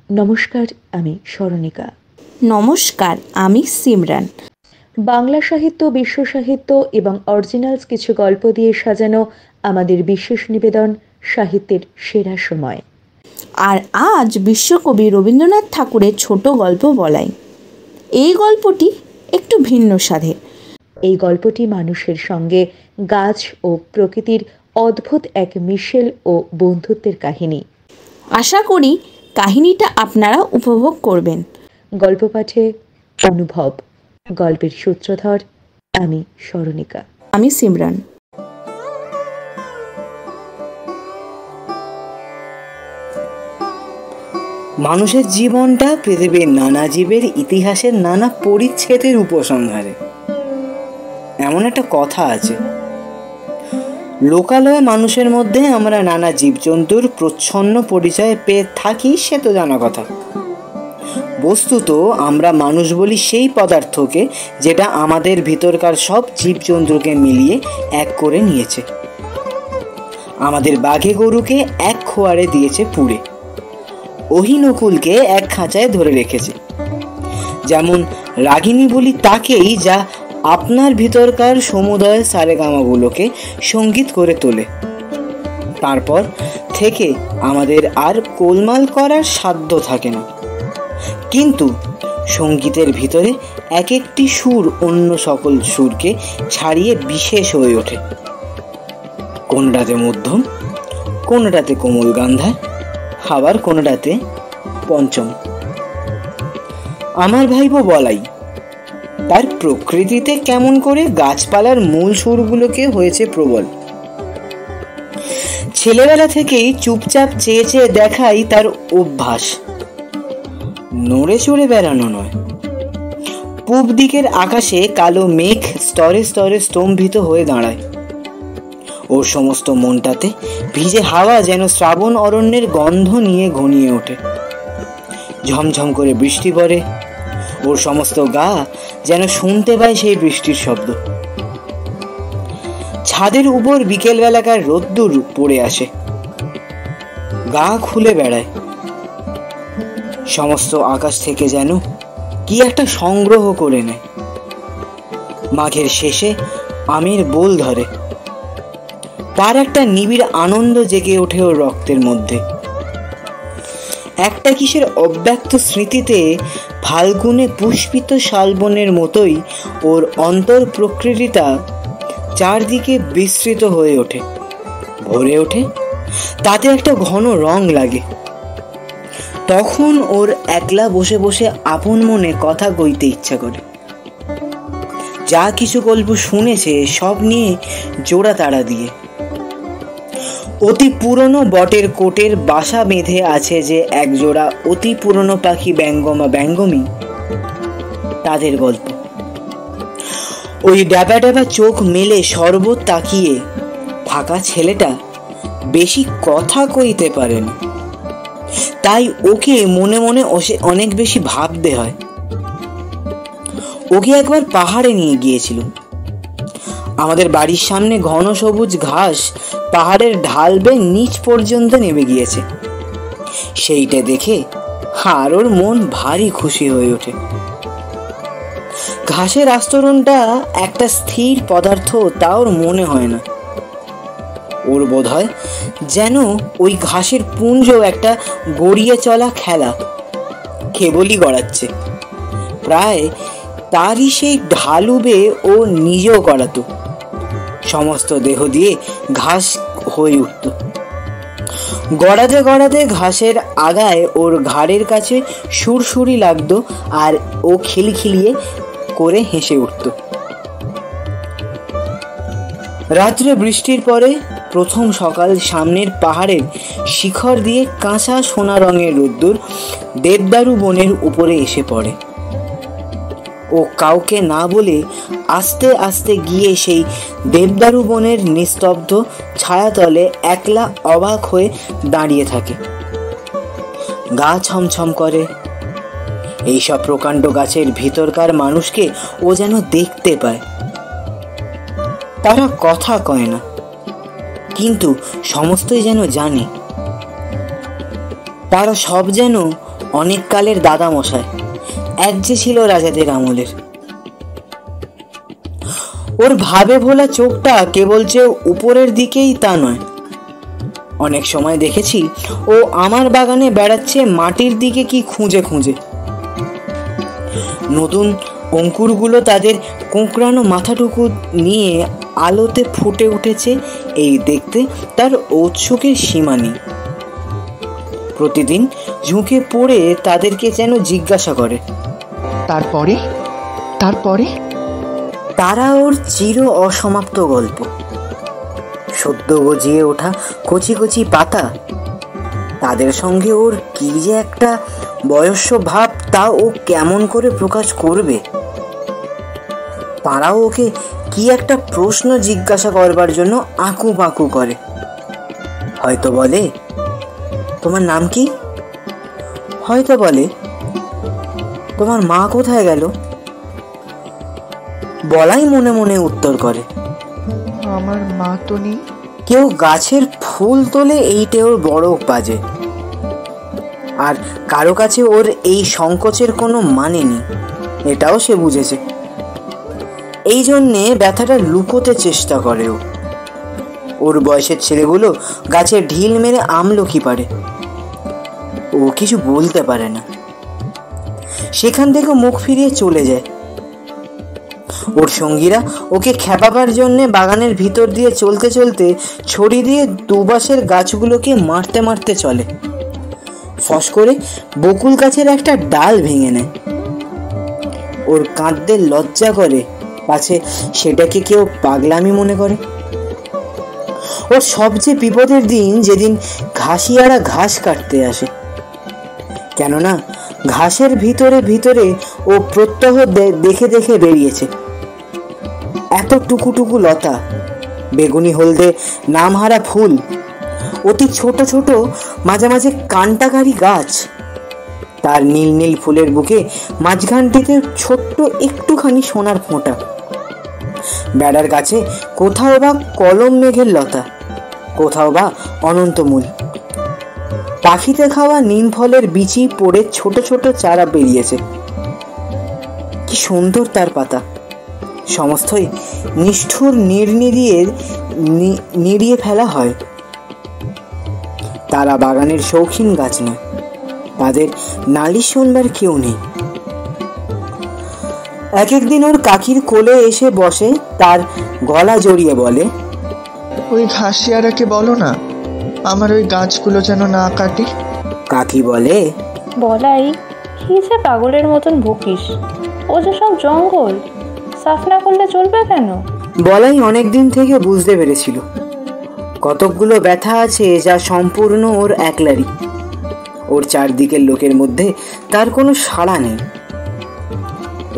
নমস্কার, আমি স্মরণিকা। নমস্কার, আমি সিমরান। বাংলা সাহিত্য, বিশ্ব সাহিত্য এবং অরিজিনালস কিছু গল্প দিয়ে সাজানো আমাদের বিশেষ নিবেদন সাহিত্যের সেরা সময়। আর আজ বিশ্বকবি রবীন্দ্রনাথ ঠাকুরের ছোট গল্প বলাই। এই গল্পটি একটু ভিন্ন স্বাদের। এই গল্পটি মানুষের সঙ্গে গাছ ও প্রকৃতির অদ্ভুত এক মিশেল ও বন্ধুত্বের কাহিনী। আশা করি কাহিনীটা আপনারা উপভোগ করবেন। গল্প পাঠে অনুভব, গল্পের সূত্রধর আমি স্মরণিকা। আমি সিমরান। মানুষের জীবনটা পৃথিবীর নানা জীবের ইতিহাসের নানা পরিচ্ছেদের উপসংহারে। এমন একটা কথা আছে, লোকালয়ে মানুষের মধ্যে আমরা নানা জীবজন্তুর প্রচ্ছন্ন পরিচয় পেয়ে থাকি, সে তো জানা কথা। বস্তুত আমরা মানুষ বলি সেই পদার্থকে যেটা আমাদের ভিতরকার সব জীবজন্তুকে মিলিয়ে এক করে নিয়েছে। আমাদের বাঘে গরুকে এক খোয়ারে দিয়েছে পুড়ে, অহিনকুলকে এক খাঁচায় ধরে রেখেছে। যেমন রাগিনী বলি তাকেই যা আপনার ভিতরকার সমুদয় সারেগামাগুলোকে সঙ্গীত করে তোলে। তারপর থেকে আমাদের আর গোলমাল করার সাধ্য থাকে না, কিন্তু সঙ্গীতের ভিতরে এক একটি সুর অন্য সকল সুরকে ছাড়িয়ে বিশেষ হয়ে ওঠে। কোনটাতে মধ্যম, কোনটাতে কোমল গান্ধার, আবার কোনটাতে পঞ্চম। আমার ভাইপো বলাই তার প্রকৃতিতে কেমন করে গাছপালার মূল সুরগুলোকে হয়েছে প্রবল। ছেলেবেলা থেকেই চুপচাপ চেয়ে চেয়ে দেখাই তার অভ্যাস, নড়ে চড়ে বেড়ানো নয়। পূব দিকের আকাশে কালো মেঘ স্তরে স্তরে স্তম্ভিত হয়ে দাঁড়ায়। ওর সমস্ত মনটাতে ভিজে হাওয়া যেন শ্রাবণ অরণ্যের গন্ধ নিয়ে ঘনিয়ে ওঠে। ঝমঝম করে বৃষ্টি পড়ে, ওর সমস্ত গা যেন শুনতে পায় সেই বৃষ্টির শব্দ। ছাদের উপর বিকেল বেলাকার রোদ্দুর পড়ে আসে, গা খুলে বেড়ায়। সমস্ত আকাশ থেকে যেন কি একটা সংগ্রহ করে নেয়। মাঘের শেষে আমের বোল ধরে, তার একটা নিবিড় আনন্দ জেগে ওঠে ওর রক্তের মধ্যে। একটা কিসের অব্যক্ত স্মৃতিতে ফাল্গুনে পুষ্পিত শালবনের মতোই ওর অন্তর প্রকৃতিটা চারদিকে বিস্তৃত হয়ে ওঠে, ভরে ওঠে, তাতে একটা ঘন রং লাগে। তখন ওর একলা বসে বসে আপন মনে কথা কইতে ইচ্ছা করে। যা কিছু গল্প শুনেছে সব নিয়ে জোড়া তাড়া দিয়ে। অতি পুরনো বটের কোটের বাসা বেঁধে আছে যে একজোড়া অতি পুরনো পাখি ব্যঙ্গমা ব্যঙ্গমী, তাদের গল্প। ওই ড্যাবা ড্যাবা চোখ মেলে শরবত তাকিয়ে থাকা ছেলেটা বেশি কথা কইতে পারে না, তাই ওকে মনে মনে অনেক বেশি ভাবতে হয়। ওকে একবার পাহাড়ে নিয়ে গিয়েছিল। আমাদের বাড়ির সামনে ঘন সবুজ ঘাস পাহাড়ের ঢাল বেয়ে নিচ পর্যন্ত নেমে গিয়েছে। সেইটা দেখে আর ওর মন ভারী খুশি হয়ে ওঠে। ঘাসের আস্তরণটা একটা স্থির পদার্থ তা ওর মনে হয় না। ওর বোধ হয় যেন ওই ঘাসের পুঞ্জ একটা গড়িয়ে চলা খেলা, কেবলই গড়াচ্ছে। প্রায় তারই সেই ঢালুবে ও নিজেও গড়াতো, সমস্ত দেহ দিয়ে ঘাস হয়ে উঠত। গড়াতে গড়াতে ঘাসের আগায় ওর ঘাড়ের কাছে সুরসুরি লাগতো, আর ও খিলখিলিয়ে করে হেসে উঠত। রাত্রে বৃষ্টির পরে প্রথম সকাল সামনের পাহাড়ের শিখর দিয়ে কাঁচা সোনা রঙের রোদ্দুর দেবদারু বনের উপরে এসে পড়ে। ও কাউকে না বলে আস্তে আস্তে গিয়ে সেই দেবদারু বনের নিস্তব্ধ ছায়াতলে একলা অবাক হয়ে দাঁড়িয়ে থাকে। গা ছমছম করে। এইসব প্রকাণ্ড গাছের ভিতরকার মানুষকে ও যেন দেখতে পায়। তারা কথা কয় না, কিন্তু সমস্তই যেন জানে। তারা সব যেন অনেক কালের দাদা মশাই, এক যে ছিল রাজাদের আমলের। ওর ভাবে ভোলা চোখটা কেবল যে উপরের দিকেই তা নয়, অনেক সময় দেখেছি ও আমার বাগানে বেড়াচ্ছে মাটির দিকে কি খুঁজে খুঁজে। নতুন অঙ্কুরগুলো তাদের কোঁকড়ানো মাথাটুকু নিয়ে আলোতে ফুটে উঠেছে, এই দেখতে তার ঔৎসুকের সীমা নেই। প্রতিদিন ঝুঁকে পড়ে তাদেরকে যেন জিজ্ঞাসা করে, তারপরে তারপরে তারা ওর চির অসমাপ্ত গল্প, সদ্য গজিয়ে ওঠা কচি কচি পাতা, তাদের সঙ্গে ওর কি যে একটা বয়স্য ভাব, তা ও কেমন করে প্রকাশ করবে। পাড়াও ওকে কি একটা প্রশ্ন জিজ্ঞাসা করবার জন্য আঁকু বাঁকু করে। হয়তো বলে, তোমার নাম কি? হয়তো বলে, তোমার মা কোথায় গেল? বলাই মনে মনে উত্তর করে, আমার মা তো নেই। কেউ গাছের ফুল তোলে, এইটে ওর বড় বাজে। আর কারো কাছে ওর এই সংকোচের কোনো মানে নেই, এটাও সে বুঝেছে। এই জন্যে ব্যথাটা লুকোতে চেষ্টা করে ও। ওর বয়সের ছেলেগুলো গাছে ঢিল মেরে আমলকি পারে, ও কিছু বলতে পারে না। সেখান থেকে মুখ ফিরিয়ে চলে যায়। ওর সঙ্গীরা ওকে খেপাবার জন্যে বাগানের ভিতর দিয়ে চলতে চলতে ছড়ি দিয়ে দুবাসের গাছগুলোকে মারতে মারতে চলে। ফস করে বকুল গাছের একটা ডাল ভেঙে নেয়। ওর কাঁদতে লজ্জা করে, পাছে সেটাকে কেউ পাগলামি মনে করে। ওর সবচেয়ে বিপদের দিন যেদিন ঘাসিয়ারা ঘাস কাটতে আসে, কেননা ঘাসের ভিতরে ভিতরে ও প্রত্যহ দেখে দেখে বেরিয়েছে এত টুকুটুকু লতা, বেগুনি হলদে নামহারা ফুল, অতি ছোট ছোট মাঝে মাঝে কান্টাকারি গাছ, তার নীল নীল ফুলের বুকে মাঝখানটিতে ছোট্ট একটুখানি সোনার ফোঁটা। বেড়ার কাছে কোথাও বা কলম মেঘের লতা, কোথাও বা অনন্তমূল। পাখিতে খাওয়া নিম ফলের বিচি পড়ে ছোট ছোট চারা বেরিয়েছে। কি সুন্দর তার পাতা, সমস্তই নিষ্ঠুর নিড়িয়ে ফেলা হয়। তারা বাগানের শৌখিন গাছ নয়, তাদের নালিশ শুনবার কেউ নেই। এক একদিন ওর কাকির কোলে এসে বসে, তার গলা জড়িয়ে বলে, ওই ঘাসিয়ারাকে বলো না আমার ওই গাছগুলো যেন না কাটে। কাকি বলে, বলাই, কি যে পাগলের মতন বকিস, ও যে সব জঙ্গল, সাফ না করলে চলবে কেন? বলাই অনেক দিন থেকে বুঝতে পেরেছিল কতকগুলো ব্যথা আছে যা সম্পূর্ণ ওর একলারই। ওর চারদিকের লোকের মধ্যে তার কোনো সাড়া নেই।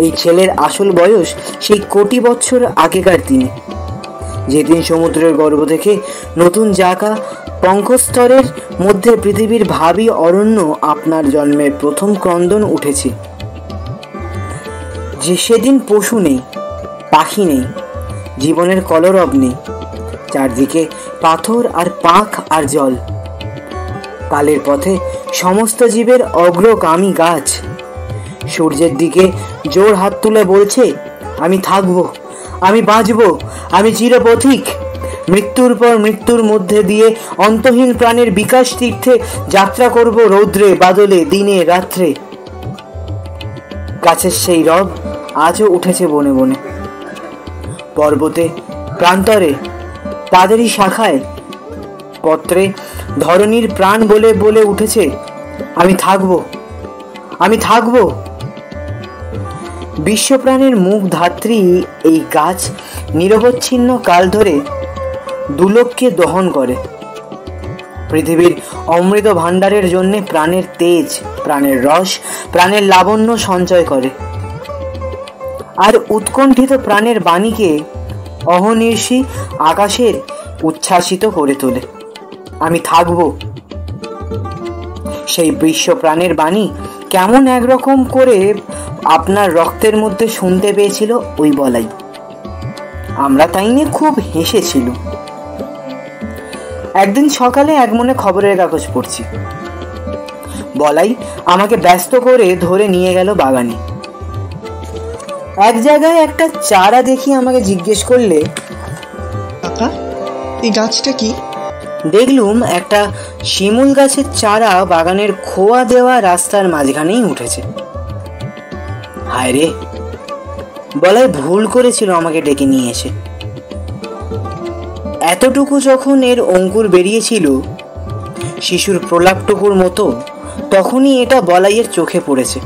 এই ছেলের আসল বয়স সেই কোটি বছর আগেকার দিনে, যেদিন সমুদ্রের গর্ভ থেকে নতুন জাকা পঙ্কস্তরের মধ্যে পৃথিবীর ভাবী অরণ্য আপনার জন্মের প্রথম ক্রন্দন উঠেছে। যে সেদিন পশু নেই, পাখি নেই, জীবনের কলরব নেই, চারদিকে পাথর আর পাখ আর জল। কালের পথে সমস্ত জীবের অগ্রগামী গাছ সূর্যের দিকে জোর হাত তুলে বলছে, আমি থাকবো, আমি বাঁচবো, আমি চিরপথিক। মৃত্যুর পর মৃত্যুর মধ্যে দিয়ে অন্তহীন প্রাণের বিকাশ তীর্থে যাত্রা করব, রৌদ্রে বাদলে দিনে রাত্রে। গাছের সেই রব আজও উঠেছে বনে বনে, পর্বতে প্রান্তরে, তাদেরই শাখায় পত্রে ধরণীর প্রাণ বলে বলে উঠেছে, আমি থাকবো, আমি থাকবো। বিশ্বপ্রাণের মুখ ধাত্রী এই গাছ নিরবচ্ছিন্ন কাল ধরে দুলোককে দহন করে। পৃথিবীর অমৃত ভাণ্ডারের জন্য প্রাণের তেজ, প্রাণের রস, প্রাণের লাবণ্য সঞ্চয় করে। আর উৎকণ্ঠিত প্রাণের বাণীকে অহনির্ষী আকাশের উচ্ছ্বাসিত করে তোলে, আমি থাকবো। সেই বিশ্ব প্রাণের বাণী কেমন একরকম করে আপনার রক্তের মধ্যে শুনতে পেয়েছিল ওই বলাই। আমরা তাই নিয়ে খুব হেসেছিল। একদিন সকালে এক মনে খবরের কাগজ পড়ছি, বলাই আমাকে ব্যস্ত করে ধরে নিয়ে গেল বাগানে। এক জায়গায় একটা চারা দেখি আমাকে জিজ্ঞেস করলে, কাকা এই গাছটা কি? দেখলুম একটা শিমুল গাছের চারা বাগানের খোয়া দেওয়া রাস্তার মাঝখানেই উঠেছে। হায় রে, বলাই ভুল করেছিল আমাকে ডেকে নিয়ে এসে। এতটুকু যখন এর অঙ্কুর বেরিয়েছিল, শিশুর প্রলাপটুকুর মতো, তখনই এটা বলাইয়ের চোখে পড়েছে।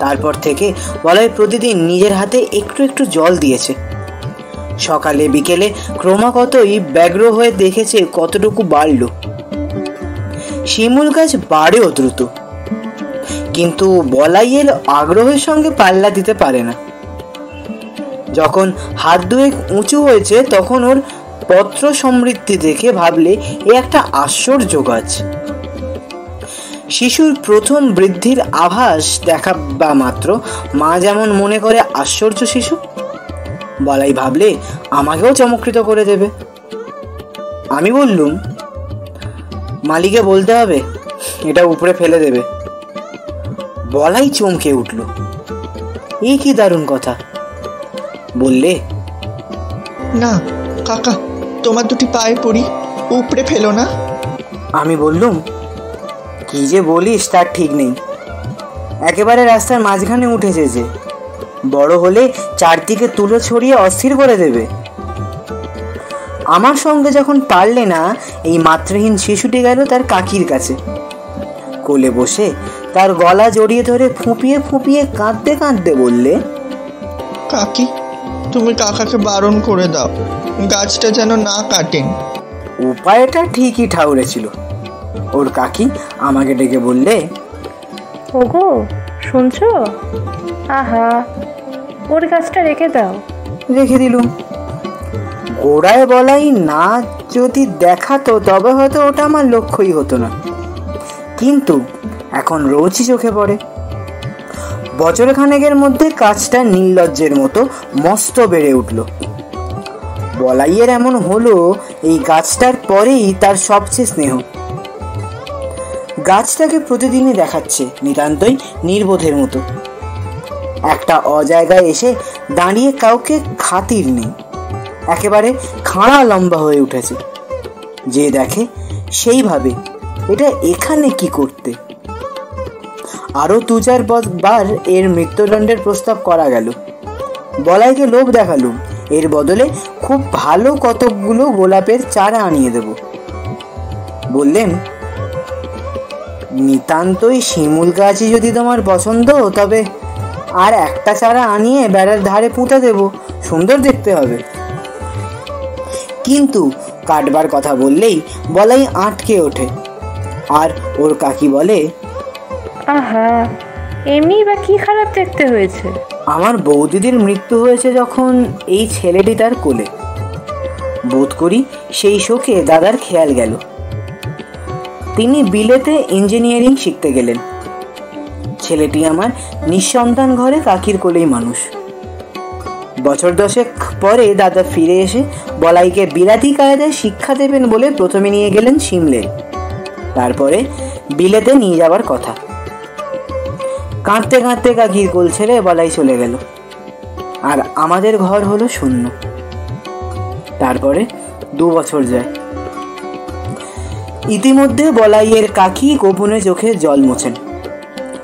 তারপর থেকে বলাই প্রতিদিন নিজের হাতে একটু একটু জল দিয়েছে। সকালে বিকেলে ক্রমাগতই ব্যগ্র হয়ে দেখেছে কতটুকু বাড়ল। শিমুল গাছ বাড়েও দ্রুত, কিন্তু বলাইয়ের আগ্রহের সঙ্গে পাল্লা দিতে পারে না। যখন হাত দুয়েক উঁচু হয়েছে তখন ওর পত্র সমৃদ্ধি দেখে ভাবলে এ একটা আশ্চর্য গাছ। শিশুর প্রথম বৃদ্ধির আভাস দেখাবা মাত্র মা যেমন মনে করে আশ্চর্য শিশু, বলাই ভাবলে আমাকেও চমৎকৃত করে দেবে। আমি বললুম, মালিকে বলতে হবে এটা উপরে ফেলে দেবে। বলাই চমকে উঠল, এই কি দারুণ কথা। বললে, না কাকা, তোমার দুটি পায়ে পড়ি, উপড়ে ফেলো না। আমি বললুম, কি যে বলিস তার ঠিক নেই, একেবারে রাস্তার মাঝখানে উঠেছে যে, বড় হলে চারদিকে তুলো ছড়িয়ে অস্থির করে দেবে। আমার সঙ্গে যখন পারলে না, এই মাতৃহীন শিশুটি গেল তার কাকির কাছে। কোলে বসে তার গলা জড়িয়ে ধরে ফুঁপিয়ে ফুঁপিয়ে কাঁদতে কাঁদতে বললে, কাকি তুমি কাকাকে বারণ করে দাও, গাছটা যেন না কাটেন। উপায়টা ঠিকই ঠাউরেছিল। ওর কাকি আমাকে ডেকে বললে, ওগো শুনছো, আহা ওর গাছটা রেখে দাও। রেখে দিলুম। গোড়ায় বলাই না যদি দেখাতো তবে হয়তো ওটা আমার লক্ষ্যই হতো না, কিন্তু এখন রোজই চোখে পড়ে। বছরখানেকের মধ্যে গাছটা নির্লজ্জের মতো মস্ত বেড়ে উঠল। বলাইয়ের এমন হলো এই গাছটার পরেই তার সবচেয়ে স্নেহ। গাছটাকে প্রতিদিনই দেখাচ্ছে নিতান্তই নির্বোধের মতো। একটা অজায়গায় এসে দাঁড়িয়ে কাউকে খাতির নেই, একেবারে খাঁড়া লম্বা হয়ে উঠেছে। যে দেখে সেই ভাবে এটা এখানে কি করতে। আরো 2-4 বার এর মৃত্যুদণ্ডের প্রস্তাব করা গেল। বলাইকে লোভ দেখালুম, এর বদলে খুব ভালো কতকগুলো গোলাপের চারা আনিয়ে দেব। বললেন, নিতান্তই শিমুল গাছই যদি তোমার পছন্দ, তবে আর একটা চারা আনিয়ে বেড়ার ধারে পুঁতে দেব, সুন্দর দেখতে হবে। কিন্তু কাটবার কথা বললেই বলাই আটকে ওঠে, আর ওর কাকি বলে, আহা এমনি বা কি খারাপ দেখতে হয়েছে? আমার বৌদিদির মৃত্যু হয়েছে যখন এই ছেলেটি তার কোলে, বোধ করি সেই শোকে দাদার খেয়াল গেল। তিনি বিলেতে ইঞ্জিনিয়ারিং শিখতে গেলেন। ছেলেটি আমার নিঃসন্তান ঘরে কাকির কোলেই মানুষ। বছর 10 পরে দাদা ফিরে এসে বলাইকে বিলাতি কায়দায় শিক্ষা দেবেন বলে প্রথমে নিয়ে গেলেন সিমলে, তারপরে বিলেতে নিয়ে যাবার কথা। কাঁদতে কাঁদতে কাকির কোল ছেড়ে বলাই চলে গেল, আর আমাদের ঘর হলো শূন্য। তারপরে 2 বছর যায়। ইতিমধ্যে বলাইয়ের কাকি গোপনে চোখে জল মোছেন,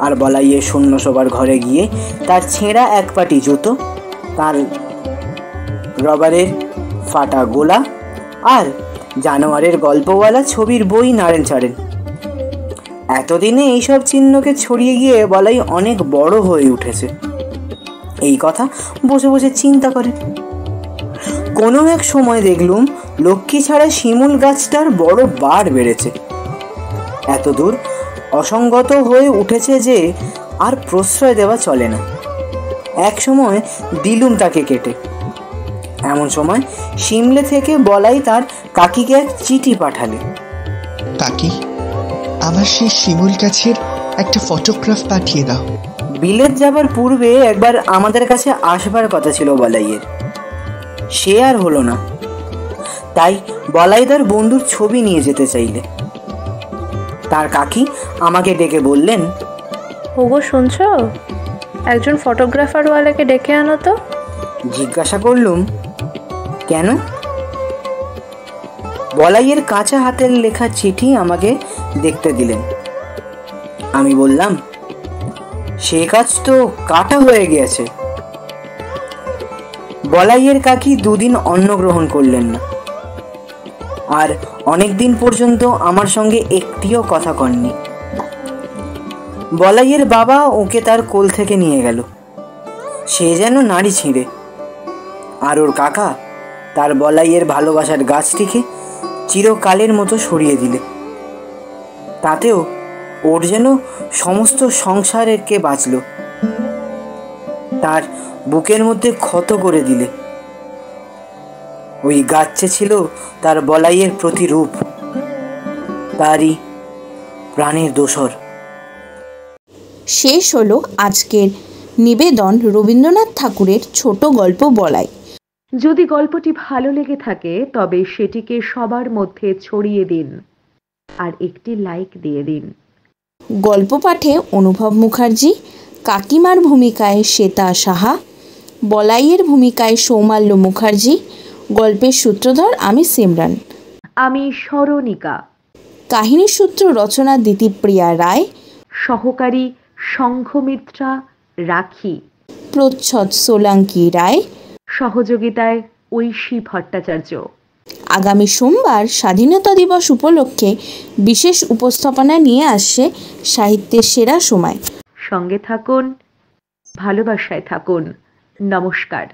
আর বলাইয়ের শূন্য শোবার ঘরে গিয়ে তার ছেঁড়া এক পাটি জুতো, তার রবারের ফাটা গোলা আর জানোয়ারের গল্পওয়ালা ছবির বই নাড়েন ছাড়েন। এতদিনে এইসব চিহ্নকে ছড়িয়ে গিয়ে বলাই অনেক বড় হয়ে উঠেছে, এই কথা বসে বসে চিন্তা করে। কোনো এক সময় দেখলুম লক্ষ্মী ছাড়া শিমুল গাছটার বড় বার বেড়েছে, এত দূর অসঙ্গত হয়ে উঠেছে যে আর প্রশ্রয় দেওয়া চলে না। এক সময় দিলুম তাকে কেটে। এমন সময় সিমলে থেকে বলাই তার কাকিকে এক চিঠি পাঠালে, কাকি আমার সেই শিমুল গাছের একটা ফটোগ্রাফ পাঠিয়ে দাও। বিলেত যাবার পূর্বে একবার আমাদের কাছে আসবার কথা ছিল বলাইয়ের, সে আর হলো না। তাই বলাই তার বন্ধুর ছবি নিয়ে যেতে চাইলে। তার কাকি আমাকে ডেকে বললেন, ওগো শুনছো, একজন ফটোগ্রাফারওয়ালাকে ডেকে আনো তো। জিজ্ঞাসা করলুম, কেন? বলাইয়ের কাঁচা হাতের লেখা চিঠি আমাকে দেখতে দিলেন। আমি বললাম, সে কাজ তো কাটা হয়ে গেছে। বলাইয়ের কাকি দুদিন অন্ন গ্রহণ করলেন না, আর অনেকদিন পর্যন্ত আমার সঙ্গে একটিও কথা কননি। বলাইয়ের বাবা ওকে তার কোল থেকে নিয়ে গেল, সে যেন নাড়ি ছিঁড়ে। আর ওর কাকা তার বলাইয়ের ভালোবাসার গাছটিকে চিরকালের মতো সরিয়ে দিলে। তাতেও ওর যেন সমস্ত সংসারকে বাঁচল, তার বুকের মধ্যে ক্ষত করে দিলে। ওই গাছে ছিল তার বলাইয়ের প্রতিরূপ, তারই প্রাণের দোসর। শেষ হলো আজকের নিবেদন রবীন্দ্রনাথ ঠাকুরের ছোট গল্প বলাই। যদি গল্পটি ভালো লেগে থাকে তবে সেটিকে সবার মধ্যে ছড়িয়ে দিন আর একটি লাইক দিয়ে দিন। গল্প পাঠে অনুভব মুখার্জি, কাকিমার ভূমিকায় শ্বেতা সাহা, বলাইয়ের ভূমিকায় সৌমাল্য মুখার্জি, গল্পের সূত্রধর আমি সিমরান, আমি স্মরণিকা, কাহিনী সূত্র রচনা দিতিপ্রিয়া রায়, সহকারী সংঘমিত্রা রাখি, প্রচ্ছদ সোলাঙ্কি রায়, সহযোগিতায় ঐশী ভট্টাচার্য। আগামী সোমবার স্বাধীনতা দিবস উপলক্ষে বিশেষ উপস্থাপনা নিয়ে আসছে সাহিত্যের সেরা সময়। সঙ্গে থাকুন, ভালোবাসায় থাকুন। নমস্কার।